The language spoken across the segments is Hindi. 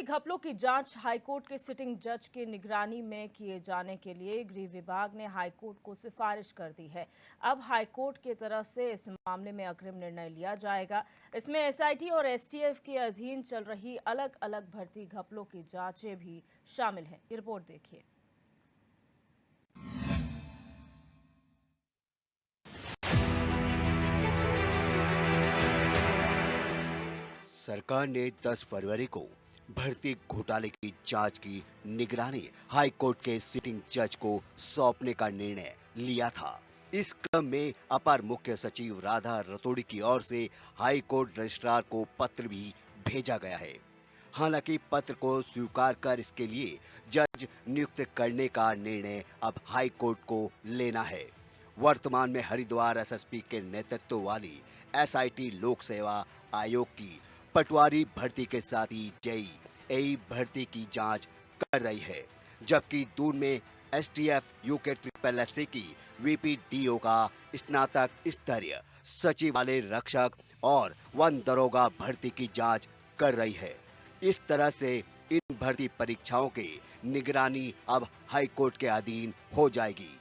भर्ती घपलों की जांच हाईकोर्ट के सिटिंग जज की निगरानी में किए जाने के लिए गृह विभाग ने हाईकोर्ट को सिफारिश कर दी है। अब हाईकोर्ट की तरफ से इस मामले में अग्रिम निर्णय लिया जाएगा। इसमें एसआईटी और एसटीएफ के अधीन चल रही अलग अलग भर्ती घपलों की जांचें भी शामिल हैं। ये रिपोर्ट देखिए। सरकार ने 10 फरवरी को भर्ती घोटाले की जांच की निगरानी हाईकोर्ट के सिटिंग जज को सौंपने का निर्णय लिया था। इस क्रम में अपर मुख्य सचिव राधा रतोड़ी की ओर से हाईकोर्ट रजिस्ट्रार को पत्र भी भेजा गया है। हालांकि पत्र को स्वीकार कर इसके लिए जज नियुक्त करने का निर्णय अब हाईकोर्ट को लेना है। वर्तमान में हरिद्वार एसएसपी के नेतृत्व वाली एसआईटी लोक सेवा आयोग की पटवारी भर्ती के साथ ही जेईई भर्ती की जांच कर रही है, जबकि दून में एसटीएफ यूके SSSC की वीपीडीओ का स्नातक स्तरीय सचिवालय रक्षक और वन दरोगा भर्ती की जांच कर रही है। इस तरह से इन भर्ती परीक्षाओं की निगरानी अब हाईकोर्ट के अधीन हो जाएगी।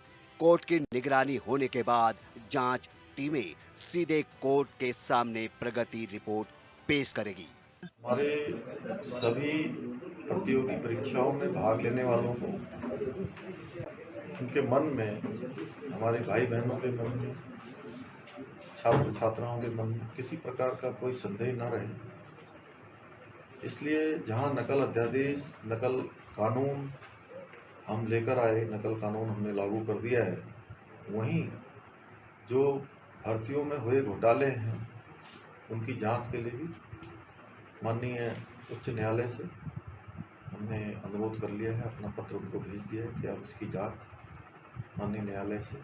कोर्ट की निगरानी होने के बाद जांच टीमें सीधे कोर्ट के सामने प्रगति रिपोर्ट पेश करेगी। हमारे सभी प्रतियोगी परीक्षाओं में भाग लेने वालों को उनके मन में, हमारे भाई बहनों के मन में, छात्र छात्राओं के मन में किसी प्रकार का कोई संदेह न रहे, इसलिए जहां नकल अध्यादेश, नकल कानून हम लेकर आए, नकल कानून हमने लागू कर दिया है, वहीं जो भर्तियों में हुए घोटाले हैं उनकी जांच के लिए भी माननीय उच्च न्यायालय से हमने अनुरोध कर लिया है, अपना पत्र उनको भेज दिया है कि आप इसकी जांच माननीय न्यायालय से,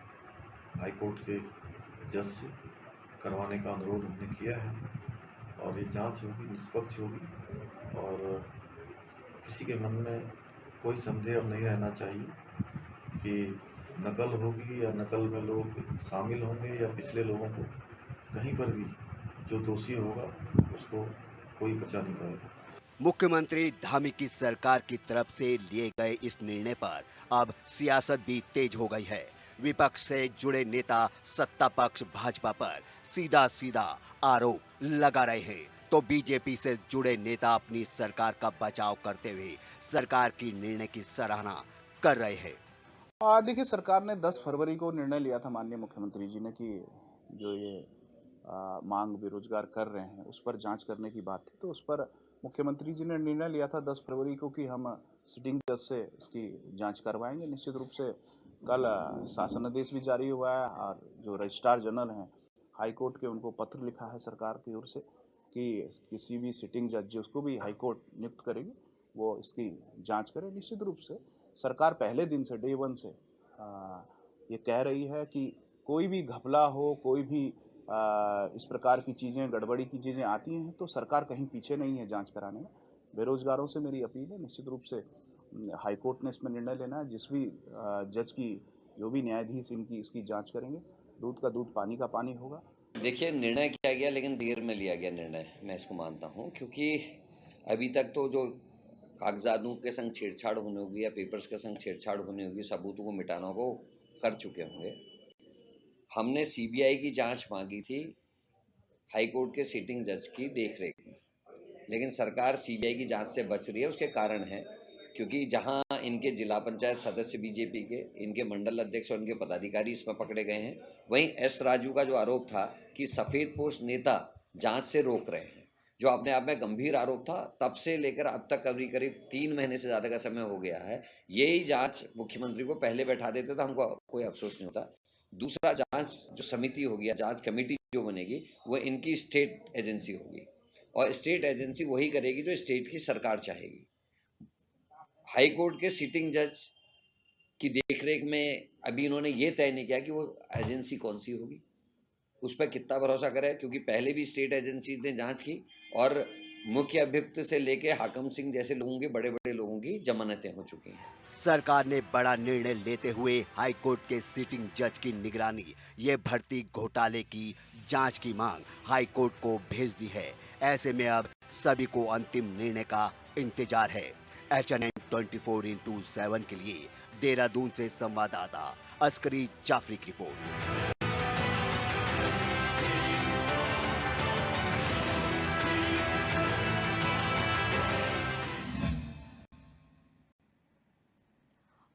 हाईकोर्ट के जज से करवाने का अनुरोध हमने किया है और ये जांच होगी, निष्पक्ष होगी और किसी के मन में कोई संदेह नहीं रहना चाहिए कि नकल होगी या नकल में लोग शामिल होंगे या पिछले लोगों को कहीं पर भी जो दोषी होगा उसको कोई बचा नहीं पाएगा। मुख्यमंत्री धामी की सरकार की तरफ से लिए गए इस निर्णय पर अब सियासत भी तेज हो गई है। विपक्ष से जुड़े नेता सत्ता पक्ष भाजपा पर सीधा सीधा आरोप लगा रहे हैं, तो बीजेपी से जुड़े नेता अपनी सरकार का बचाव करते हुए सरकार की निर्णय की सराहना कर रहे हैं। देखिए, सरकार ने 10 फरवरी को निर्णय लिया था माननीय मुख्यमंत्री जी ने कि जो ये मांग बेरोजगार कर रहे हैं उस पर जांच करने की बात थी, तो उस पर मुख्यमंत्री जी ने निर्णय लिया था 10 फरवरी को कि हम सिटिंग जज से इसकी जांच करवाएंगे। निश्चित रूप से कल शासन आदेश भी जारी हुआ है और जो रजिस्ट्रार जनरल हैं हाईकोर्ट के, उनको पत्र लिखा है सरकार की ओर से कि किसी भी सिटिंग जज जिसको भी हाईकोर्ट नियुक्त करेगी वो इसकी जाँच करे। निश्चित रूप से सरकार पहले दिन से, डे 1 से ये कह रही है कि कोई भी घपला हो, कोई भी इस प्रकार की चीज़ें, गड़बड़ी की चीज़ें आती हैं तो सरकार कहीं पीछे नहीं है जांच कराने में। बेरोजगारों से मेरी अपील है, निश्चित रूप से हाईकोर्ट ने इसमें निर्णय लेना है। जिस भी जज की, जो भी न्यायाधीश इसकी जांच करेंगे, दूध का दूध, पानी का पानी होगा। देखिए, निर्णय किया गया लेकिन देर में लिया गया निर्णय, मैं इसको मानता हूँ, क्योंकि अभी तक तो जो कागजातों के संग छेड़छाड़ होने होगी या पेपर्स के संग छेड़छाड़ होनी होगी, सबूतों को मिटाना को कर चुके होंगे। हमने सीबीआई की जांच मांगी थी हाईकोर्ट के सिटिंग जज की देखरेख में, लेकिन सरकार सीबीआई की जांच से बच रही है। उसके कारण है क्योंकि जहां इनके जिला पंचायत सदस्य बीजेपी के, इनके मंडल अध्यक्ष और इनके पदाधिकारी इसमें पकड़े गए हैं, वहीं एस राजू का जो आरोप था कि सफ़ेद पोस्ट नेता जांच से रोक रहे हैं, जो अपने आप में गंभीर आरोप था, तब से लेकर अब तक करीब 3 महीने से ज़्यादा का समय हो गया है। यही जांच मुख्यमंत्री को पहले बैठा देते तो हमको कोई अफसोस नहीं होता। दूसरा, जांच जो समिति होगी या जांच कमेटी जो बनेगी वो इनकी स्टेट एजेंसी होगी और स्टेट एजेंसी वही करेगी जो स्टेट की सरकार चाहेगी। हाई कोर्ट के सिटिंग जज की देखरेख में अभी इन्होंने ये तय नहीं किया कि वो एजेंसी कौन सी होगी, उस पर कितना भरोसा करें, क्योंकि पहले भी स्टेट एजेंसीज ने जांच की और मुख्य अभियुक्त से लेके हाकम सिंह जैसे लोगों की, बड़े बड़े लोगों की जमानतें हो चुकी हैं। सरकार ने बड़ा निर्णय लेते हुए हाईकोर्ट के सिटिंग जज की निगरानी, ये भर्ती घोटाले की जांच की मांग हाईकोर्ट को भेज दी है। ऐसे में अब सभी को अंतिम निर्णय का इंतजार है। HNN 24x7 के लिए देहरादून से संवाददाता अस्करी जाफरी की रिपोर्ट।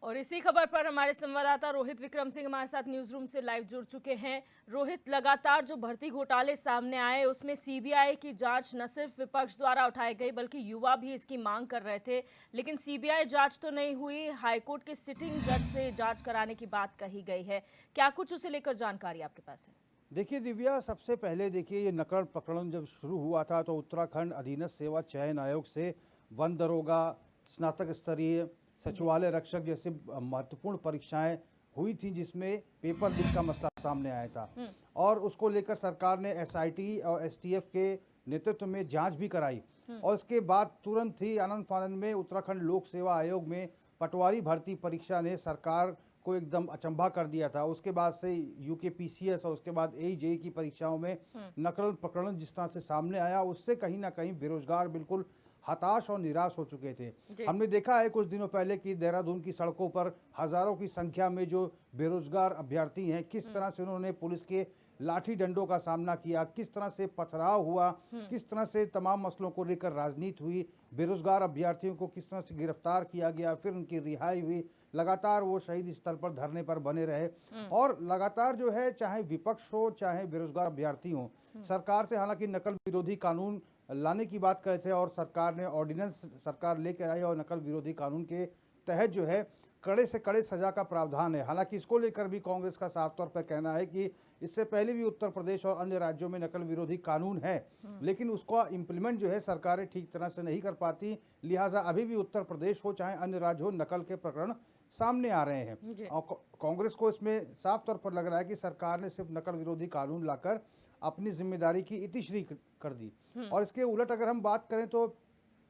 और इसी खबर पर हमारे संवाददाता रोहित विक्रम सिंह हमारे साथ न्यूज रूम से लाइव जुड़ चुके हैं। रोहित, लगातार जो भर्ती घोटाले सामने आए उसमें सीबीआई की जांच न सिर्फ विपक्ष द्वारा उठाई गई बल्कि युवा भी इसकी मांग कर रहे थे, लेकिन सीबीआई जांच तो नहीं हुई। हाईकोर्ट के सिटिंग जज से जांच कराने की बात कही गई है। क्या कुछ उसे लेकर जानकारी आपके पास है? देखिए दिव्या, सबसे पहले देखिए ये नकल प्रकरण जब शुरू हुआ था तो उत्तराखंड अधीनस्थ सेवा चयन आयोग से वन दरोगा, स्नातक स्तरीय, सचिवालय रक्षक जैसे महत्वपूर्ण परीक्षाएं हुई थी जिसमें पेपर लीक का मसला सामने आया था और उसको लेकर सरकार ने एसआईटी और एसटीएफ के नेतृत्व में जांच भी कराई और उसके बाद तुरंत ही आनंद फानंद में उत्तराखंड लोक सेवा आयोग में पटवारी भर्ती परीक्षा ने सरकार को एकदम अचंभा कर दिया था। उसके बाद से यूकेपीसीएस और उसके बाद एजेई की परीक्षाओं में नकल प्रकरण जिस तरह से सामने आया उससे कहीं ना कहीं बेरोजगार बिल्कुल हताश और निराश हो चुके थे। हमने देखा है कुछ दिनों पहले कि देहरादून की सड़कों पर हजारों की संख्या में जो बेरोजगार अभ्यर्थी हैं किस तरह से उन्होंने पुलिस के लाठी डंडों का सामना किया, किस तरह से पथराव हुआ, किस तरह से तमाम मसलों को लेकर राजनीति हुई, बेरोजगार अभ्यर्थियों को किस तरह से गिरफ्तार किया गया, फिर उनकी रिहाई हुई, लगातार वो शहीद स्थल पर धरने पर बने रहे और लगातार जो है चाहे विपक्ष हो चाहे बेरोजगार अभ्यर्थी हो, सरकार से हालांकि नकल विरोधी कानून लाने की बात करे थे और सरकार ने ऑर्डिनेंस सरकार लेकर आई और नकल विरोधी कानून के तहत जो है कड़े से कड़े सजा का प्रावधान है। हालांकि इसको लेकर भी कांग्रेस का साफ तौर पर कहना है कि इससे पहले भी उत्तर प्रदेश और अन्य राज्यों में नकल विरोधी कानून है लेकिन उसको इम्प्लीमेंट जो है सरकारें ठीक तरह से नहीं कर पाती, लिहाजा अभी भी उत्तर प्रदेश हो चाहे अन्य राज्य हो नकल के प्रकरण सामने आ रहे हैं और कांग्रेस को इसमें साफ तौर पर लग रहा है कि सरकार ने सिर्फ नकल विरोधी कानून लाकर अपनी जिम्मेदारी की इतिश्री कर दी। और इसके उलट अगर हम बात करें तो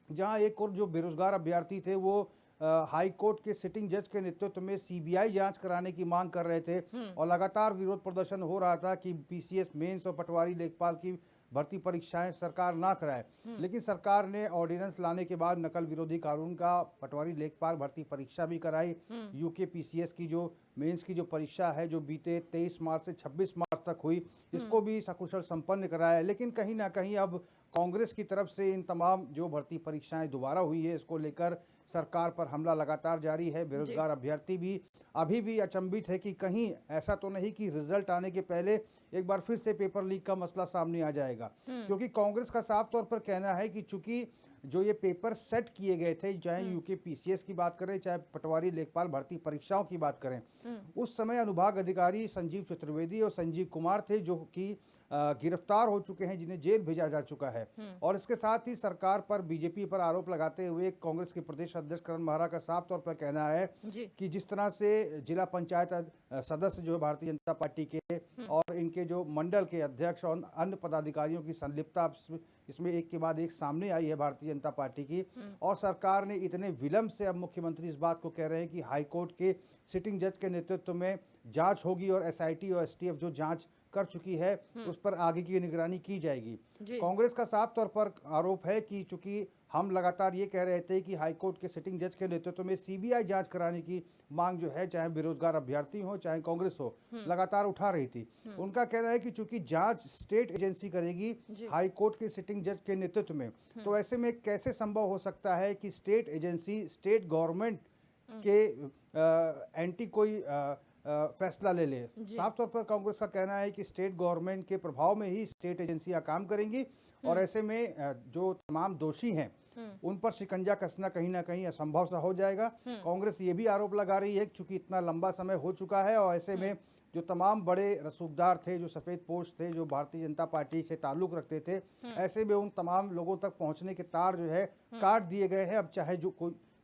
जहां एक और जो बेरोजगार अभ्यर्थी थे वो हाई कोर्ट के सिटिंग जज के नेतृत्व में सीबीआई जांच कराने की मांग कर रहे थे और लगातार विरोध प्रदर्शन हो रहा था कि पीसीएस मेंस और पटवारी लेखपाल की भर्ती परीक्षाएं सरकार ना कराए, लेकिन सरकार ने ऑर्डिनेंस लाने के बाद नकल विरोधी कानून का पटवारी लेखपाल भर्ती परीक्षा भी कराई। यूकेपीसीएस की जो मेंस की जो परीक्षा है जो बीते 23 मार्च से 26 मार्च तक हुई इसको भी सकुशल संपन्न कराया। लेकिन कहीं ना कहीं अब कांग्रेस की तरफ से इन तमाम जो भर्ती परीक्षाएं दोबारा हुई है इसको लेकर सरकार पर हमला लगातार जारी है। बेरोजगार अभ्यर्थी भी अभी भी अचंभित है कि कहीं ऐसा तो नहीं कि रिजल्ट आने के पहले एक बार फिर से पेपर लीक का मसला सामने आ जाएगा, क्योंकि कांग्रेस का साफ तौर पर कहना है कि चूंकि जो ये पेपर सेट किए गए थे, चाहे यूकेपीसीएस की बात करें चाहे पटवारी लेखपाल भर्ती परीक्षाओं की बात करें, उस समय अनुभाग अधिकारी संजीव चतुर्वेदी और संजीव कुमार थे जो कि गिरफ्तार हो चुके हैं, जिन्हें जेल भेजा जा चुका है। और इसके साथ ही सरकार पर बीजेपी पर आरोप लगाते हुए कांग्रेस के प्रदेश अध्यक्ष करण महरा का साफ तौर पर कहना है कि जिस तरह से जिला पंचायत सदस्य जो भारतीय जनता पार्टी के और इनके जो मंडल के अध्यक्ष और अन्य पदाधिकारियों की संलिप्तता इसमें एक के बाद एक सामने आई है भारतीय जनता पार्टी की, और सरकार ने इतने विलंब से अब मुख्यमंत्री इस बात को कह रहे हैं कि हाईकोर्ट के सिटिंग जज के नेतृत्व में जांच होगी और एसआईटी और एसटीएफ जो जांच कर चुकी है उस पर आगे की निगरानी की जाएगी। कांग्रेस का साफ तौर पर आरोप है कि चूंकि हम लगातार ये कह रहे थे कि हाईकोर्ट के सिटिंग जज के नेतृत्व में सीबीआई जांच कराने की मांग जो है चाहे बेरोजगार अभ्यर्थी हो चाहे कांग्रेस हो लगातार उठा रही थी। उनका कहना है कि चूंकि जांच स्टेट एजेंसी करेगी हाईकोर्ट के सिटिंग जज के नेतृत्व में, तो ऐसे में कैसे संभव हो सकता है कि स्टेट एजेंसी स्टेट गवर्नमेंट के एंटी कोई फैसला ले ले। साफ तौर पर कांग्रेस का कहना है कि स्टेट गवर्नमेंट के प्रभाव में ही स्टेट एजेंसियां काम करेंगी और ऐसे में जो तमाम दोषी हैं उन पर शिकंजा कसना कहीं ना कहीं असंभव सा हो जाएगा। कांग्रेस ये भी आरोप लगा रही है चूंकि इतना लंबा समय हो चुका है और ऐसे में जो तमाम बड़े रसूखदार थे, जो सफेद पोश थे, जो भारतीय जनता पार्टी से ताल्लुक रखते थे, ऐसे में उन तमाम लोगों तक पहुंचने के तार जो है काट दिए गए हैं। अब चाहे जो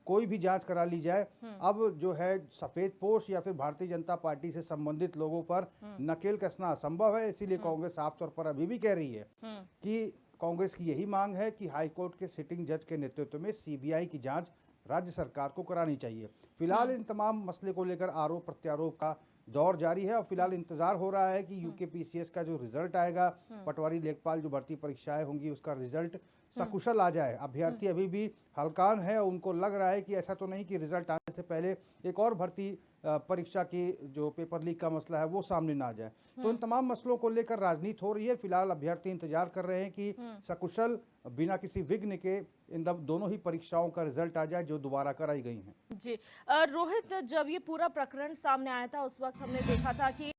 कोई भी जांच करा ली जाए, अब जो है सफेद पोश या फिर भारतीय जनता पार्टी से संबंधित लोगों पर नकेल कसना असंभव है। इसीलिए कांग्रेस साफ तौर पर अभी भी कह रही है कि कांग्रेस की यही मांग है कि हाईकोर्ट के सिटिंग जज के नेतृत्व में सीबीआई की जांच राज्य सरकार को करानी चाहिए। फिलहाल इन तमाम मसले को लेकर आरोप प्रत्यारोप का दौर जारी है और फिलहाल इंतजार हो रहा है कि यूकेपीसीएस का जो रिजल्ट आएगा, पटवारी लेखपाल जो भर्ती परीक्षाएं होंगी उसका रिजल्ट सकुशल आ जाए। अभ्यर्थी अभी भी हलकान है, उनको लग रहा है कि ऐसा तो नहीं कि रिजल्ट आने से पहले एक और भर्ती परीक्षा की जो पेपर लीक का मसला है वो सामने ना आ जाए। तो इन तमाम मसलों को लेकर राजनीति हो रही है। फिलहाल अभ्यर्थी इंतजार कर रहे हैं कि सकुशल बिना किसी विघ्न के इन दोनों ही परीक्षाओं का रिजल्ट आ जाए जो दोबारा कराई गई हैं। जी रोहित, जब ये पूरा प्रकरण सामने आया था उस वक्त हमने देखा था कि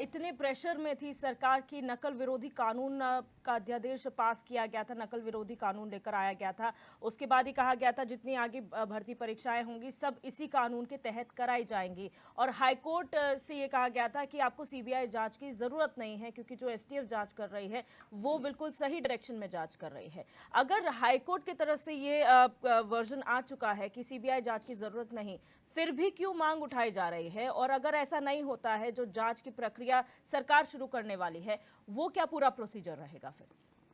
इतने प्रेशर में थी सरकार की, नकल विरोधी कानून का अध्यादेश पास किया गया था, नकल विरोधी कानून लेकर आया गया था। उसके बाद ही कहा गया था जितनी आगे भर्ती परीक्षाएं होंगी सब इसी कानून के तहत कराई जाएंगी, और हाईकोर्ट से ये कहा गया था कि आपको सीबीआई जांच की जरूरत नहीं है क्योंकि जो एसटीएफ जांच कर रही है वो बिल्कुल सही डायरेक्शन में जांच कर रही है। अगर हाईकोर्ट की तरफ से ये वर्जन आ चुका है कि सीबीआई जांच की जरूरत नहीं, फिर भी क्यों मांग उठाई जा रही है? और अगर ऐसा नहीं होता है, जो जांच की प्रक्रिया सरकार शुरू करने वाली है, वो क्या पूरा प्रोसीजर रहेगा फिर?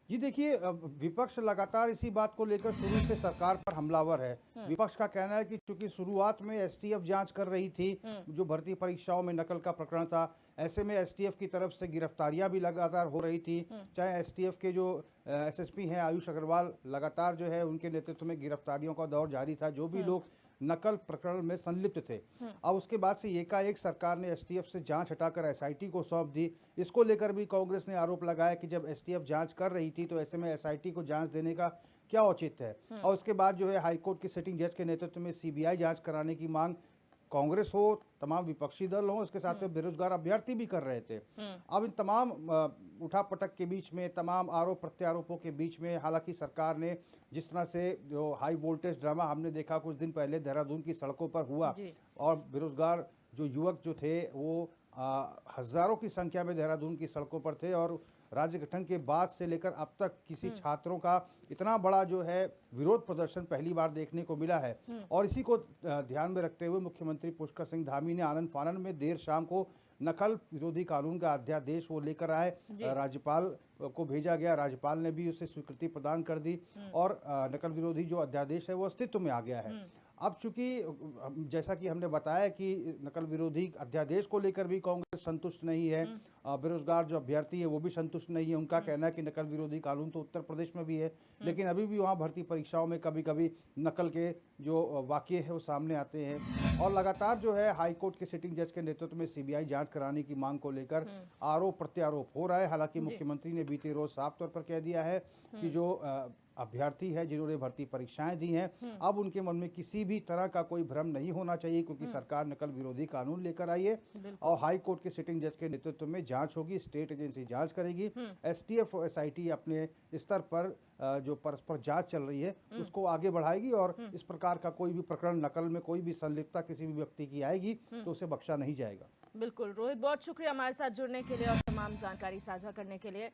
जी देखिए, विपक्ष लगातार इसी बात को लेकर शुरू से सरकार पर हमलावर है। विपक्ष का कहना है कि चूंकि शुरुआत में एसटीएफ जांच कर रही थी जो भर्ती परीक्षाओं में नकल का प्रकरण था, ऐसे में एसटीएफ की तरफ से गिरफ्तारियां भी लगातार हो रही थी। चाहे एसटीएफ के जो एसएसपी हैं आयुष अग्रवाल, लगातार जो है उनके नेतृत्व में गिरफ्तारियों का दौर जारी था, जो भी लोग नकल प्रकरण में संलिप्त थे। अब उसके बाद से एकाएक सरकार ने एसटीएफ से जांच हटाकर एसआईटी को सौंप दी। इसको लेकर भी कांग्रेस ने आरोप लगाया कि जब एसटीएफ जांच कर रही थी तो ऐसे में एसआईटी को जांच देने का क्या औचित्य है। और उसके बाद जो है हाईकोर्ट के सिटिंग जज के नेतृत्व में सीबीआई जांच कराने की मांग कांग्रेस हो, तमाम विपक्षी दल हो, इसके साथ में बेरोजगार अभ्यर्थी भी कर रहे थे। अब इन तमाम उठापटक के बीच में, तमाम आरोप प्रत्यारोपों के बीच में, हालांकि सरकार ने जिस तरह से जो हाई वोल्टेज ड्रामा हमने देखा कुछ दिन पहले देहरादून की सड़कों पर हुआ, और बेरोजगार जो युवक जो थे वो हजारों की संख्या में देहरादून की सड़कों पर थे, और राज्य गठन के बाद से लेकर अब तक किसी छात्रों का इतना बड़ा जो है विरोध प्रदर्शन पहली बार देखने को मिला है। और इसी को ध्यान में रखते हुए मुख्यमंत्री पुष्कर सिंह धामी ने आनंद फानन में देर शाम को नकल विरोधी कानून का अध्यादेश वो लेकर आए, राज्यपाल को भेजा गया। राज्यपाल ने भी उसे स्वीकृति प्रदान कर दी और नकल विरोधी जो अध्यादेश है वो अस्तित्व में आ गया है। अब चूंकि जैसा कि हमने बताया कि नकल विरोधी अध्यादेश को लेकर भी कांग्रेस संतुष्ट नहीं है, बेरोजगार जो अभ्यर्थी है वो भी संतुष्ट नहीं है। उनका कहना है कि नकल विरोधी कानून तो उत्तर प्रदेश में भी है, लेकिन अभी भी वहाँ भर्ती परीक्षाओं में कभी कभी नकल के जो वाकये है वो सामने आते हैं। और लगातार जो है हाईकोर्ट के सिटिंग जज के नेतृत्व में सीबीआई जांच कराने की मांग को लेकर आरोप प्रत्यारोप हो रहा है। हालांकि मुख्यमंत्री ने बीते रोज साफ तौर पर कह दिया है कि जो अभ्यर्थी है जिन्होंने भर्ती परीक्षाएं दी हैं, अब उनके मन में किसी भी तरह का कोई भ्रम नहीं होना चाहिए, क्योंकि सरकार नकल विरोधी कानून लेकर आई है और हाई कोर्ट के सिटिंग जज के नेतृत्व में जांच होगी, स्टेट एजेंसी जांच करेगी। एसटीएफ और एसआईटी अपने स्तर पर जो परस्पर जांच चल रही है उसको आगे बढ़ाएगी, और इस प्रकार का कोई भी प्रकरण नकल में कोई भी संलिप्तता किसी भी व्यक्ति की आएगी तो उसे बख्शा नहीं जाएगा। बिल्कुल रोहित, बहुत शुक्रिया हमारे साथ जुड़ने के लिए और तमाम जानकारी साझा करने के लिए।